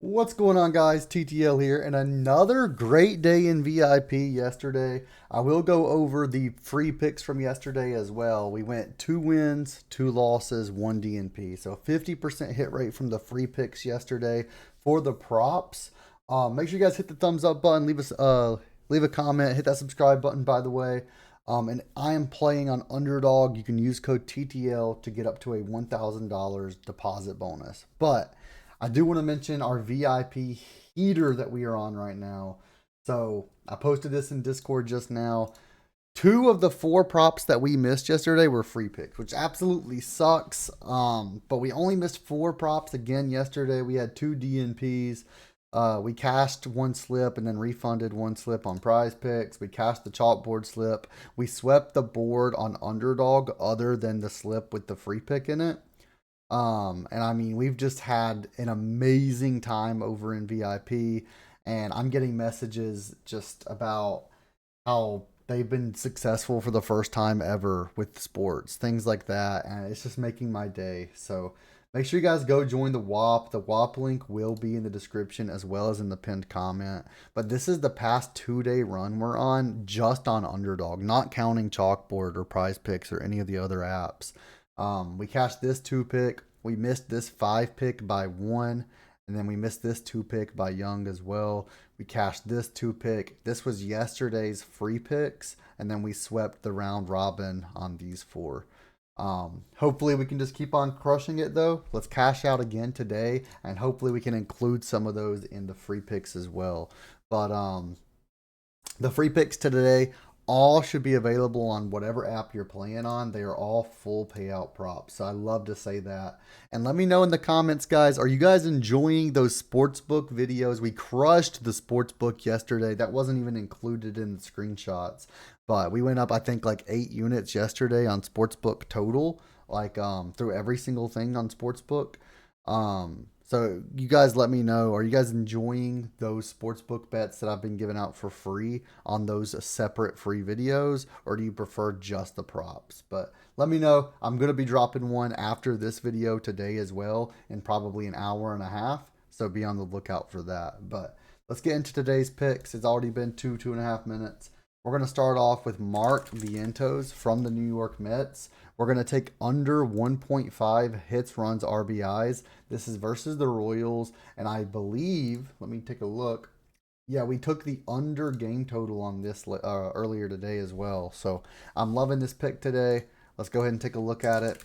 What's going on, guys? TTL here, and another great day in VIP yesterday. I will go over the free picks from yesterday as well. We went 2 wins, 2 losses, 1 DNP. So 50% hit rate from the free picks yesterday for the props. Make sure you guys hit the thumbs up button, leave a comment, hit that subscribe button, by the way. And I am playing on Underdog. You can use code TTL to get up to a $1,000 deposit bonus. But I do want to mention our VIP heater that we are on right now. So I posted this in Discord just now. 2 of the 4 props that we missed yesterday were free picks, which absolutely sucks. But we only missed 4 props again yesterday. We had 2 DNPs. We cashed 1 slip and then refunded 1 slip on prize picks. We cashed the chalkboard slip. We swept the board on underdog other than the slip with the free pick in it. And I mean, we've just had an amazing time over in VIP, and I'm getting messages just about how they've been successful for the first time ever with sports, things like that, and it's just making my day. So make sure you guys go join the WAP. The WAP link will be in the description as well as in the pinned comment. But this is the past 2 day run we're on just on Underdog, not counting Chalkboard or Prize Picks or any of the other apps. We cashed this 2 pick. We missed this 5 pick by 1. And then we missed this 2 pick by Young as well. We cashed this 2 pick. This was yesterday's free picks. And then we swept the round robin on these 4. Hopefully we can just keep on crushing it though. Let's cash out again today. And hopefully we can include some of those in the free picks as well. But the free picks today all should be available on whatever app you're playing on. They are all full payout props. So I love to say that. And let me know in the comments, guys, are you guys enjoying those sportsbook videos? We crushed the sportsbook yesterday. That wasn't even included in the screenshots. But we went up, I think, like 8 units yesterday on sportsbook total, like through every single thing on sportsbook. So you guys let me know. Are you guys enjoying those sportsbook bets that I've been giving out for free on those separate free videos, or do you prefer just the props? But let me know. I'm gonna be dropping one after this video today as well, in probably an hour and a half. So be on the lookout for that. But let's get into today's picks. It's already been 2.5 minutes. We're gonna start off with Mark Vientos from the New York Mets. We're going to take under 1.5 hits, runs, RBIs. This is versus the Royals. And I believe, let me take a look. Yeah, we took the under game total on this earlier today as well. So I'm loving this pick today. Let's go ahead and take a look at it.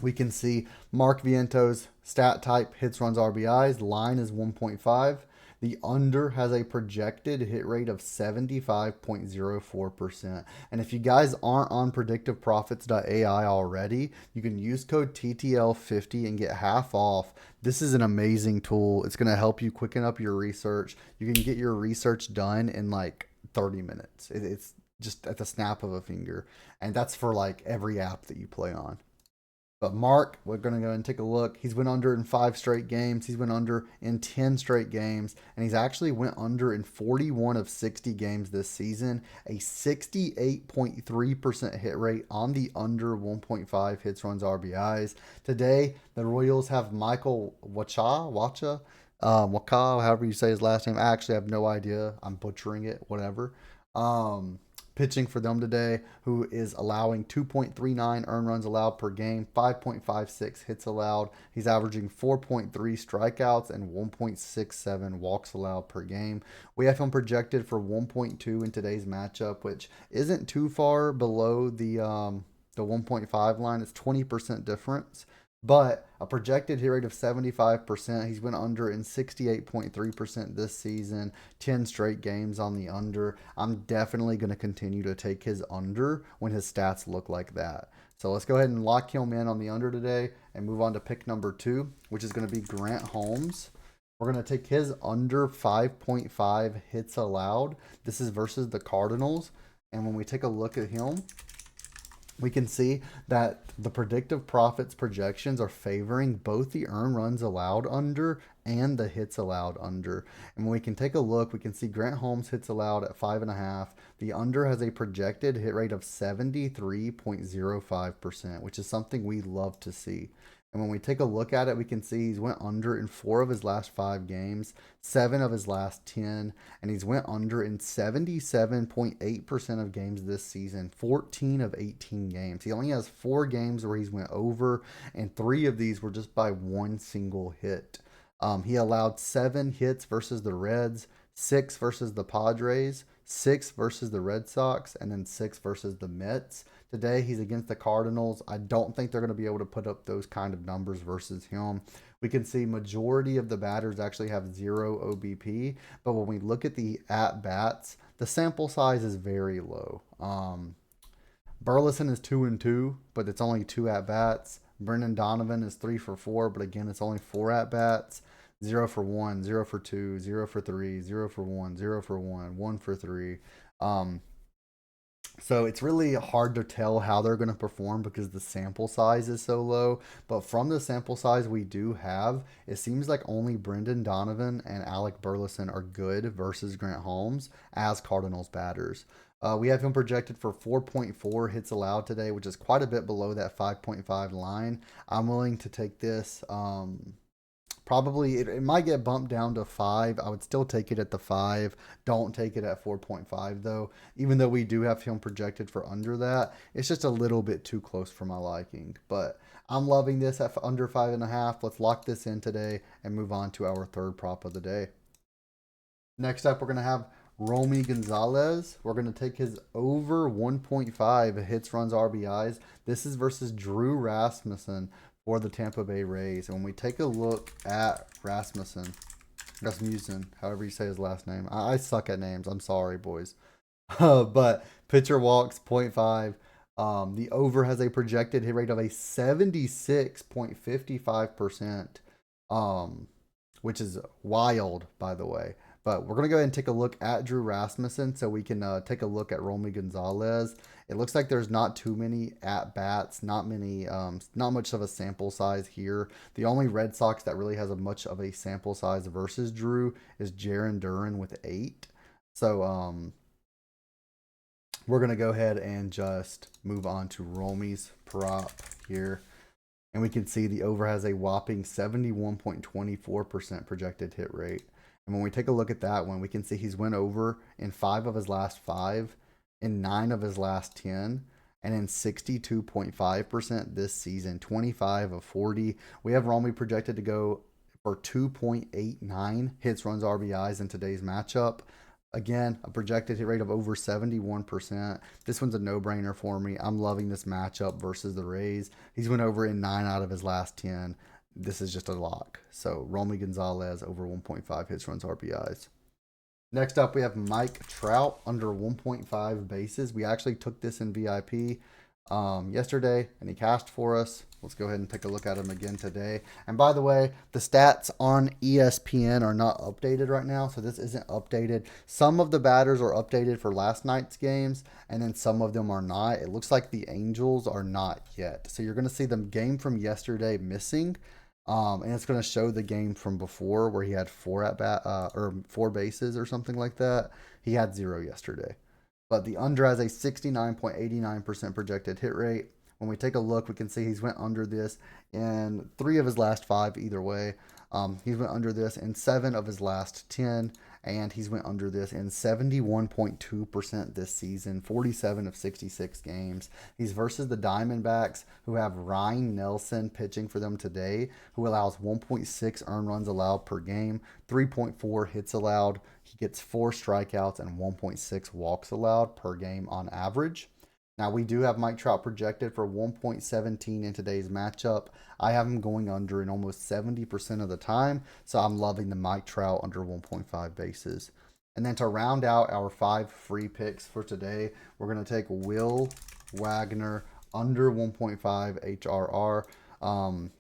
We can see Mark Vientos stat type hits, runs, RBIs. Line is 1.5. The under has a projected hit rate of 75.04%. And if you guys aren't on predictiveprofits.ai already, you can use code TTL50 and get half off. This is an amazing tool. It's going to help you quicken up your research. You can get your research done in like 30 minutes. It's just at the snap of a finger. And that's for like every app that you play on. But Mark, we're going to go and take a look. He's went under in 5 straight games. He's went under in 10 straight games. And he's actually went under in 41 of 60 games this season. A 68.3% hit rate on the under 1.5 hits, runs, RBIs. Today, the Royals have Michael Waka, however you say his last name. I actually have no idea. I'm butchering it, whatever. Um, Pitching for them today, who is allowing 2.39 earned runs allowed per game, 5.56 hits allowed. He's averaging 4.3 strikeouts and 1.67 walks allowed per game. We have him projected for 1.2 in today's matchup, which isn't too far below the 1.5 line. It's 20% difference, but a projected hit rate of 75%. He's went under in 68.3% this season, 10 straight games on the under. I'm definitely going to continue to take his under when his stats look like that. So let's go ahead and lock him in on the under today and move on to pick number 2, which is going to be Grant Holmes. We're going to take his under 5.5 hits allowed. This is versus the Cardinals. And when we take a look at him, we can see that the predictive profits projections are favoring both the earned runs allowed under and the hits allowed under. And when we can take a look, we can see Grant Holmes hits allowed at 5.5. The under has a projected hit rate of 73.05%, which is something we love to see. And when we take a look at it, we can see he's went under in 4 of his last 5 games, 7 of his last 10, and he's went under in 77.8% of games this season, 14 of 18 games. He only has 4 games where he's went over, and 3 of these were just by one single hit. He allowed 7 hits versus the Reds, 6 versus the Padres, 6 versus the Red Sox, and then 6 versus the Mets. Today he's against the Cardinals. I don't think they're going to be able to put up those kind of numbers versus him. We can see majority of the batters actually have 0 OBP, but when we look at the at bats, the sample size is very low. Burleson is 2-2, but it's only 2 at bats. Brendan Donovan is 3 for 4, but again, it's only 4 at bats. 0 for 1, 0 for 2, 0 for 3, 0 for 1, 0 for 1, 1 for 3. So it's really hard to tell how they're going to perform because the sample size is so low. But from the sample size we do have, it seems like only Brendan Donovan and Alec Burleson are good versus Grant Holmes as Cardinals batters. We have him projected for 4.4 hits allowed today, which is quite a bit below that 5.5 line. I'm willing to take this. Probably it might get bumped down to 5. I would still take it at the 5. Don't take it at 4.5 though. Even though we do have him projected for under that, it's just a little bit too close for my liking. But I'm loving this at under 5.5. Let's lock this in today and move on to our third prop of the day. Next up, we're going to have Romy Gonzalez. We're going to take his over 1.5 hits, runs, RBIs. This is versus Drew Rasmussen for the Tampa Bay Rays. And when we take a look at Rasmussen, however you say his last name. I suck at names. I'm sorry, boys. But pitcher walks 0.5. The over has a projected hit rate of a 76.55%, which is wild, by the way. But we're going to go ahead and take a look at Drew Rasmussen so we can take a look at Romy Gonzalez. It looks like there's not too many at-bats, not much of a sample size here. The only Red Sox that really has much of a sample size versus Drew is Jarren Duran with 8. So we're going to go ahead and just move on to Romy's prop here. And we can see the over has a whopping 71.24% projected hit rate. And when we take a look at that one, we can see he's went over in 5 of his last 5, in 9 of his last 10, and in 62.5% this season, 25 of 40. We have Romy projected to go for 2.89 hits, runs, RBIs in today's matchup. Again, a projected hit rate of over 71%. This one's a no-brainer for me. I'm loving this matchup versus the Rays. He's went over in 9 out of his last 10. This is just a lock. So Romy Gonzalez over 1.5 hits, runs, RBIs. Next up, we have Mike Trout under 1.5 bases. We actually took this in VIP yesterday, and he cashed for us. Let's go ahead and take a look at him again today. And by the way, the stats on ESPN are not updated right now, so this isn't updated. Some of the batters are updated for last night's games, and then some of them are not. It looks like the Angels are not yet. So you're going to see the game from yesterday missing. And it's going to show the game from before where he had 4 bases or something like that. He had 0 yesterday. But the under has a 69.89% projected hit rate. When we take a look, we can see he's went under this in 3 of his last 5 either way. He's went under this in 7 of his last 10, and he's went under this in 71.2% this season, 47 of 66 games. He's versus the Diamondbacks, who have Ryan Nelson pitching for them today, who allows 1.6 earned runs allowed per game, 3.4 hits allowed. He gets 4 strikeouts and 1.6 walks allowed per game on average. Now, we do have Mike Trout projected for 1.17 in today's matchup. I have him going under in almost 70% of the time, so I'm loving the Mike Trout under 1.5 bases. And then to round out our 5 free picks for today, we're going to take Will Wagner under 1.5 HRR.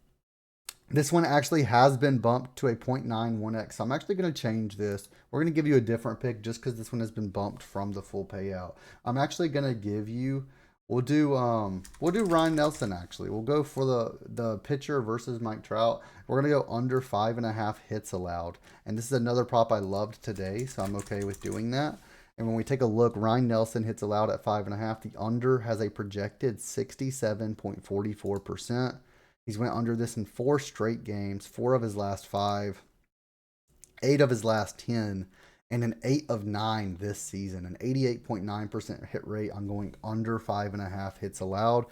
This one actually has been bumped to a 0.91x. So I'm actually going to change this. We're going to give you a different pick just because this one has been bumped from the full payout. I'm actually going to give you, we'll do Ryan Nelson actually. We'll go for the pitcher versus Mike Trout. We're going to go under 5.5 hits allowed. And this is another prop I loved today, so I'm okay with doing that. And when we take a look, Ryan Nelson hits allowed at 5.5. The under has a projected 67.44%. He's went under this in 4 straight games, 4 of his last 5, 8 of his last 10, and an 8 of 9 this season. An 88.9% hit rate on going under 5.5 hits allowed.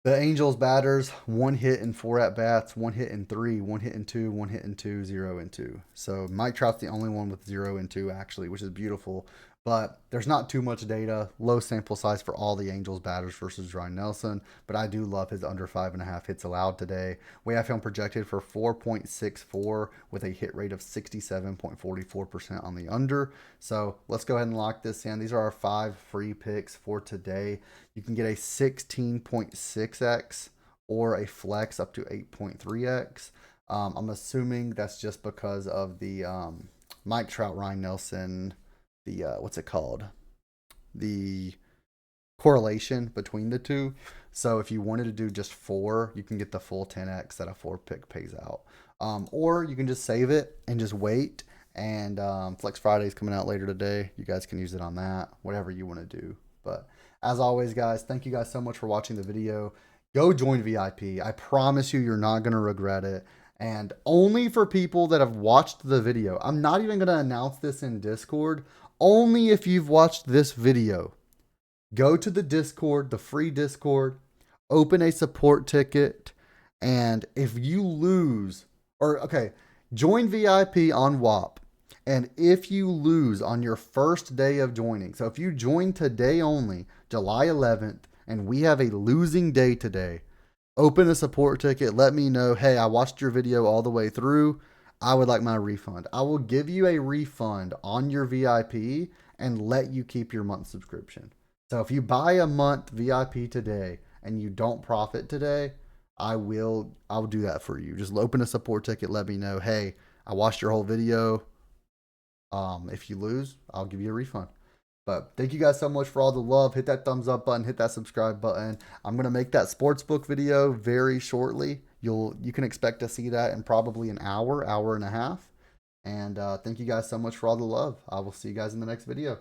The Angels batters, 1 hit in 4 at bats, 1 hit in 3, 1 hit in 2, 1 hit in 2, 0 in 2. So Mike Trout's the only one with 0 in 2 actually, which is beautiful. But there's not too much data, low sample size for all the Angels batters versus Ryan Nelson. But I do love his under 5.5 hits allowed today. We have him projected for 4.64 with a hit rate of 67.44% on the under. So let's go ahead and lock this in. These are our 5 free picks for today. You can get a 16.6x or a flex up to 8.3x. I'm assuming that's just because of the Mike Trout, Ryan Nelson, the what's it called? The correlation between the two. So if you wanted to do just 4, you can get the full 10x that a 4 pick pays out. Or you can just save it and just wait. And Flex Friday is coming out later today. You guys can use it on that, whatever you want to do. But as always, guys, thank you guys so much for watching the video. Go join VIP. I promise you, you're not going to regret it. And only for people that have watched the video. I'm not even going to announce this in Discord. Only if you've watched this video. Go to the Discord, the free Discord, open a support ticket, and if you lose, join VIP on WAP. And if you lose on your first day of joining, so if you join today only, July 11th, and we have a losing day today, open a support ticket, let me know, hey, I watched your video all the way through, I would like my refund. I will give you a refund on your VIP and let you keep your month subscription. So if you buy a month VIP today and you don't profit today, I'll do that for you. Just open a support ticket, let me know, hey, I watched your whole video. If you lose, I'll give you a refund. But thank you guys so much for all the love. Hit that thumbs up button, hit that subscribe button. I'm gonna make that sportsbook video very shortly. You can expect to see that in probably an hour and a half. And thank you guys so much for all the love. I will see you guys in the next video.